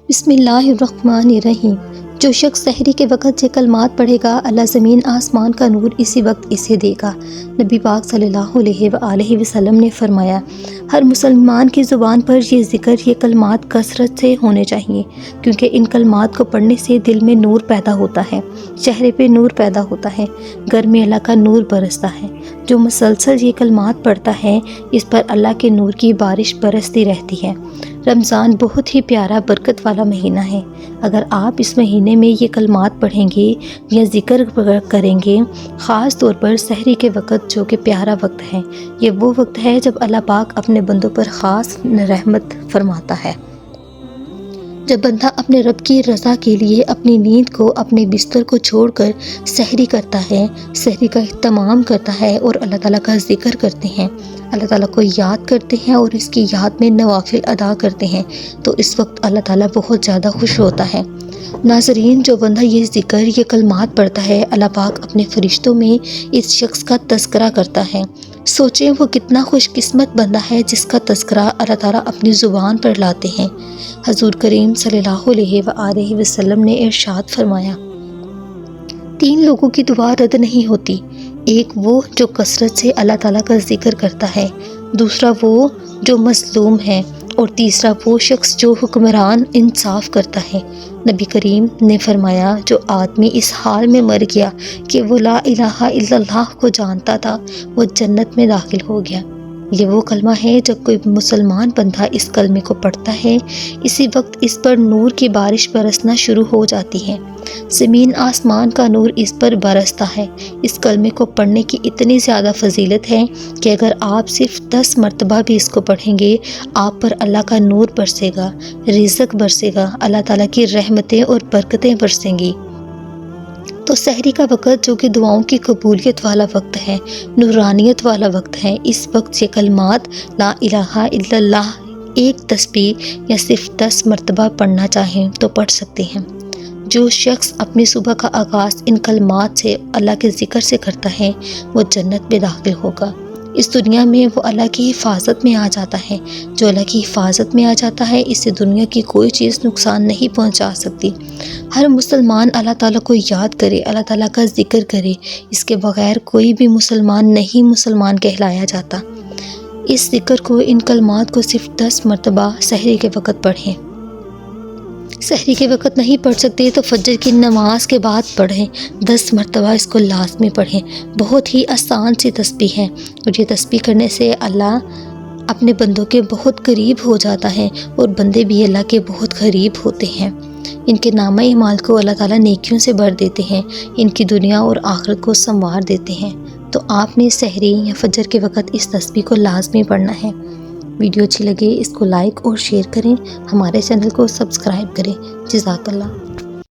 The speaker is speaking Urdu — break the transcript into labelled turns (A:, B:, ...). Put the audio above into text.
A: بسم اللہ الرحمن الرحیم۔ جو شخص سحری کے وقت یہ کلمات پڑھے گا، اللہ زمین آسمان کا نور اسی وقت اسے دے گا۔ نبی پاک صلی اللہ علیہ وآلہ وسلم نے فرمایا، ہر مسلمان کی زبان پر یہ ذکر، یہ کلمات کثرت سے ہونے چاہیے، کیونکہ ان کلمات کو پڑھنے سے دل میں نور پیدا ہوتا ہے، چہرے پہ نور پیدا ہوتا ہے، گھر میں اللہ کا نور برستا ہے۔ جو مسلسل یہ کلمات پڑھتا ہے، اس پر اللہ کے نور کی بارش برستی رہتی ہے۔ رمضان بہت ہی پیارا برکت والا مہینہ ہے۔ اگر آپ اس مہینے میں یہ کلمات پڑھیں گے یا ذکر کریں گے، خاص طور پر سحری کے وقت، جو کہ پیارا وقت ہے، یہ وہ وقت ہے جب اللہ پاک اپنے بندوں پر خاص رحمت فرماتا ہے۔ جب بندہ اپنے رب کی رضا کے لیے اپنی نیند کو، اپنے بستر کو چھوڑ کر سحری کرتا ہے، سحری کا اہتمام کرتا ہے اور اللہ تعالیٰ کا ذکر کرتے ہیں، اللہ تعالیٰ کو یاد کرتے ہیں اور اس کی یاد میں نوافل ادا کرتے ہیں، تو اس وقت اللہ تعالیٰ بہت زیادہ خوش ہوتا ہے۔ ناظرین، جو بندہ یہ ذکر، یہ کلمات پڑھتا ہے، اللہ پاک اپنے فرشتوں میں اس شخص کا تذکرہ کرتا ہے۔ سوچیں وہ کتنا خوش قسمت بندہ ہے جس کا تذکرہ اللہ تعالیٰ اپنی زبان پر لاتے ہیں۔ حضور کریم صلی اللہ علیہ وآلہ وسلم نے ارشاد فرمایا، 3 لوگوں کی دعا رد نہیں ہوتی، ایک وہ جو کثرت سے اللہ تعالیٰ کا ذکر کرتا ہے، دوسرا وہ جو مظلوم ہے، اور تیسرا وہ شخص جو حکمران انصاف کرتا ہے۔ نبی کریم نے فرمایا، جو آدمی اس حال میں مر گیا کہ وہ لا الہ الا اللہ کو جانتا تھا، وہ جنت میں داخل ہو گیا۔ یہ وہ کلمہ ہے، جب کوئی مسلمان بندہ اس کلمے کو پڑھتا ہے، اسی وقت اس پر نور کی بارش برسنا شروع ہو جاتی ہے، زمین آسمان کا نور اس پر برستا ہے۔ اس کلمے کو پڑھنے کی اتنی زیادہ فضیلت ہے کہ اگر آپ صرف 10 مرتبہ بھی اس کو پڑھیں گے، آپ پر اللہ کا نور برسے گا، رزق برسے گا، اللہ تعالیٰ کی رحمتیں اور برکتیں برسیں گی۔ تو سحری کا وقت، جو کہ دعاؤں کی قبولیت والا وقت ہے، نورانیت والا وقت ہے، اس وقت یہ کلمات لا الہ الا اللہ ایک تسبیح یا صرف 10 مرتبہ پڑھنا چاہیں تو پڑھ سکتے ہیں۔ جو شخص اپنی صبح کا آغاز ان کلمات سے، اللہ کے ذکر سے کرتا ہے، وہ جنت میں داخل ہوگا۔ اس دنیا میں وہ اللہ کی حفاظت میں آ جاتا ہے۔ جو اللہ کی حفاظت میں آ جاتا ہے، اسے دنیا کی کوئی چیز نقصان نہیں پہنچا سکتی۔ ہر مسلمان اللہ تعالیٰ کو یاد کرے، اللہ تعالیٰ کا ذکر کرے، اس کے بغیر کوئی بھی مسلمان نہیں مسلمان کہلایا جاتا۔ اس ذکر کو، ان کلمات کو صرف 10 مرتبہ سحری کے وقت پڑھیں۔ سحری کے وقت نہیں پڑھ سکتے تو فجر کی نماز کے بعد پڑھیں، 10 مرتبہ اس کو لازمی پڑھیں۔ بہت ہی آسان سی تسبیح ہے، اور یہ تسبیح کرنے سے اللہ اپنے بندوں کے بہت قریب ہو جاتا ہے، اور بندے بھی اللہ کے بہت قریب ہوتے ہیں۔ ان کے نامہ اعمال کو اللہ تعالیٰ نیکیوں سے بھر دیتے ہیں، ان کی دنیا اور آخرت کو سنوار دیتے ہیں۔ تو آپ نے سحری یا فجر کے وقت اس تسبیح کو لازمی پڑھنا ہے۔ ویڈیو اچھی لگے اس کو لائک اور شیئر کریں، ہمارے چینل کو سبسکرائب کریں۔ جزاک اللہ۔